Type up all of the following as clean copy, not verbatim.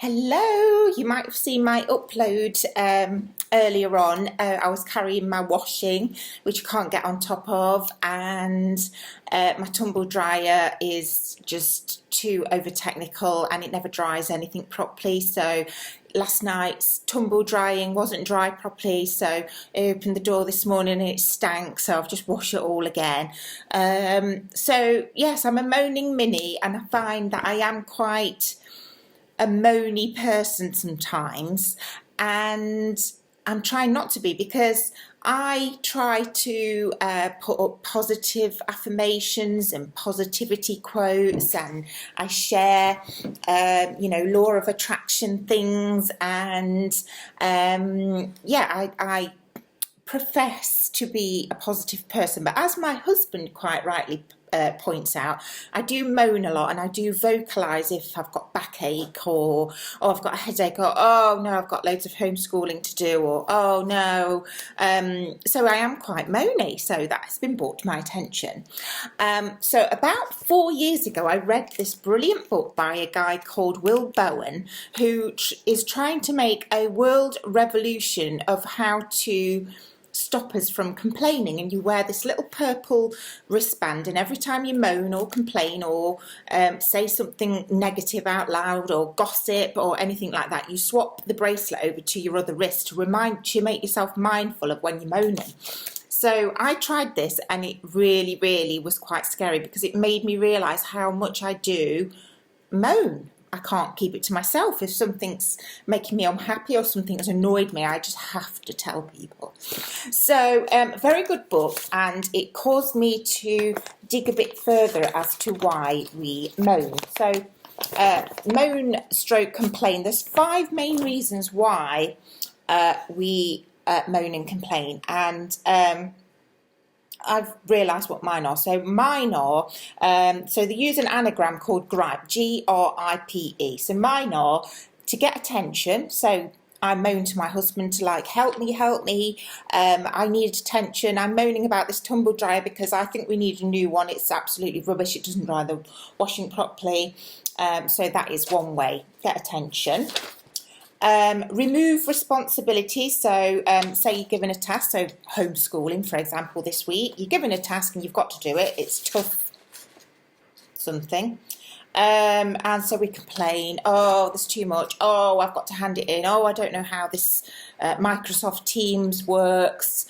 Hello, you might have seen my upload earlier on. I was carrying my washing, which I can't get on top of, and my tumble dryer is just too over technical and it never dries anything properly. So last night's tumble drying wasn't dry properly, so I opened the door this morning and it stank, so I've just washed it all again. So yes, I'm a moaning Minnie, and I find that I am quite a moany person sometimes, and I'm trying not to be, because I try to put up positive affirmations and positivity quotes, and I share law of attraction things, and I profess to be a positive person. But as my husband quite rightly points out, I do moan a lot, and I do vocalise if I've got backache, or I've got a headache, or oh no, I've got loads of homeschooling to do, or oh no. So I am quite moany, so that has been brought to my attention. So about 4 years ago, I read this brilliant book by a guy called Will Bowen, who is trying to make a world revolution of how to stop us from complaining. And you wear this little purple wristband, and every time you moan or complain or say something negative out loud or gossip or anything like that, you swap the bracelet over to your other wrist to make yourself mindful of when you're moaning. So I tried this, and it really, really was quite scary, because it made me realise how much I do moan. I can't keep it to myself. If something's making me unhappy or something has annoyed me, I just have to tell people. So, very good book, and it caused me to dig a bit further as to why we moan. So, moan stroke complain. There's 5 main reasons why we moan and complain, and I've realised what mine are. So mine are, so they use an anagram called GRIPE, G-R-I-P-E. So mine are to get attention. So I moan to my husband to, like, help me, I need attention. I'm moaning about this tumble dryer because I think we need a new one. It's absolutely rubbish. It doesn't dry the washing properly. So that is one way, get attention. Remove responsibility. So say you're given a task, so homeschooling, for example, this week, you're given a task and you've got to do it. It's tough something. And so we complain, oh, there's too much, oh, I've got to hand it in, oh, I don't know how this Microsoft Teams works.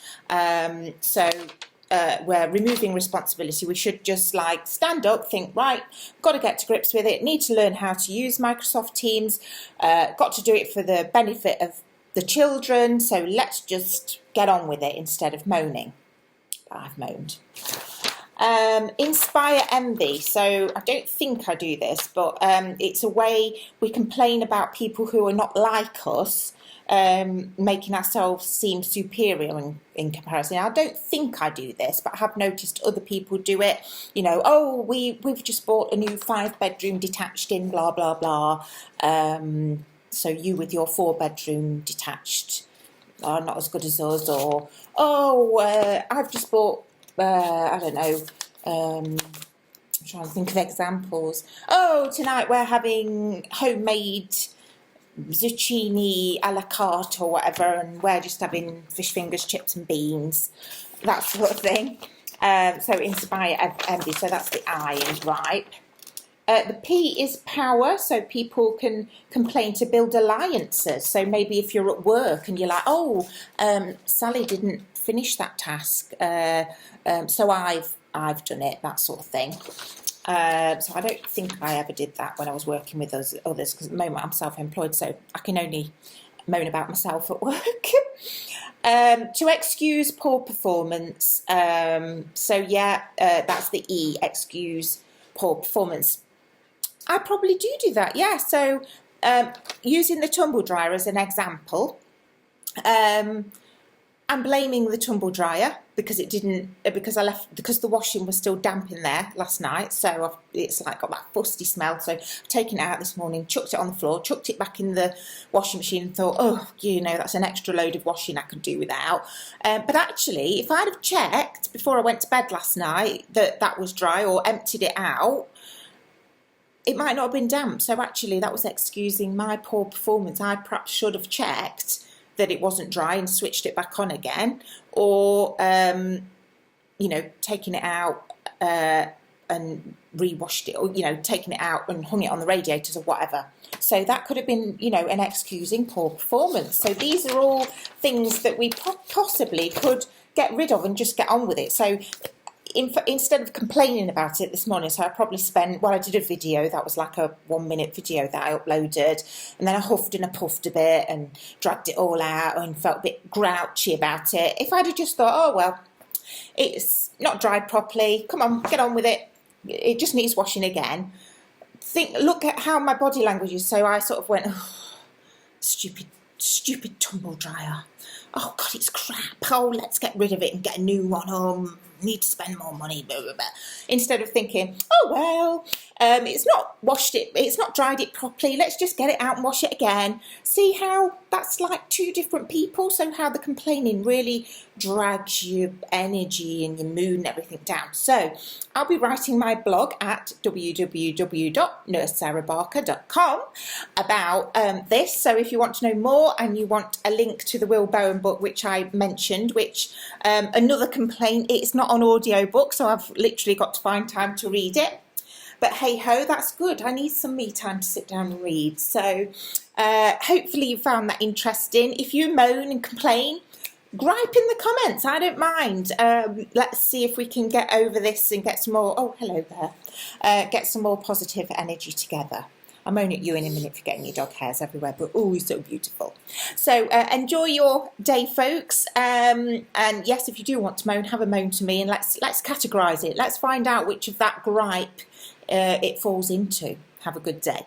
We're removing responsibility. We should just, like, stand up, think, right, got to get to grips with it, need to learn how to use Microsoft Teams, got to do it for the benefit of the children, so let's just get on with it instead of moaning. I've moaned. Inspire envy. So I don't think I do this, but it's a way we complain about people who are not like us, making ourselves seem superior in comparison. I don't think I do this, but I have noticed other people do it. You know, oh, we've just bought a new 5-bedroom detached in blah blah blah. So you with your 4-bedroom detached are not as good as us, or oh, I've just bought I don't know. I'm trying to think of examples. Oh, tonight we're having homemade zucchini a la carte or whatever, and we're just having fish fingers, chips and beans, that sort of thing. So inspire envy. So that's the I in GRIPE. The P is power. So people can complain to build alliances. So maybe if you're at work and you're like, oh, Sally didn't finish that task, so I've done it, that sort of thing. So I don't think I ever did that when I was working with others, because at the moment I'm self-employed, so I can only moan about myself at work. To excuse poor performance. That's the E, excuse poor performance. I probably do that, yeah. So using the tumble dryer as an example, I'm blaming the tumble dryer because the washing was still damp in there last night, so it's like got that fusty smell. So I've taken it out this morning, chucked it on the floor, chucked it back in the washing machine, and thought, oh, that's an extra load of washing I could do without. But actually, if I'd have checked before I went to bed last night that was dry, or emptied it out, it might not have been damp. So actually that was excusing my poor performance. I perhaps should have checked that it wasn't dry and switched it back on again, or you know, taken it out and re-washed it, or, you know, taken it out and hung it on the radiators or whatever. So that could have been, you know, an excusing poor performance. So these are all things that we possibly could get rid of and just get on with it. So instead of complaining about it this morning, so I probably spent, well, I did a video that was like a 1-minute video that I uploaded, and then I huffed and I puffed a bit and dragged it all out and felt a bit grouchy about it. If I'd have just thought, oh well, it's not dried properly, come on, get on with it, it just needs washing again. Look at how my body language is. So I sort of went, oh, stupid tumble dryer. Oh God, it's crap. Oh, let's get rid of it and get a new one. Oh, need to spend more money. Blah, blah, blah. Instead of thinking, oh well, it's not washed it, it's not dried it properly. Let's just get it out and wash it again. See how that's like two different people. So how the complaining really drags your energy and your mood and everything down. So I'll be writing my blog at www.nursesarahbarker.com about this. So if you want to know more and you want a link to the Will Bowen book, which I mentioned, which another complaint, it's not on audiobook, so I've literally got to find time to read it. But hey ho, that's good. I need some me time to sit down and read. So hopefully you found that interesting. If you moan and complain, gripe in the comments. I don't mind. Let's see if we can get over this and get some more. Oh, hello there. Get some more positive energy together. I'll moan at you in a minute for getting your dog hairs everywhere, but oh, you're so beautiful. So enjoy your day, folks. And yes, if you do want to moan, have a moan to me, and let's categorise it. Let's find out which of that gripe it falls into. Have a good day.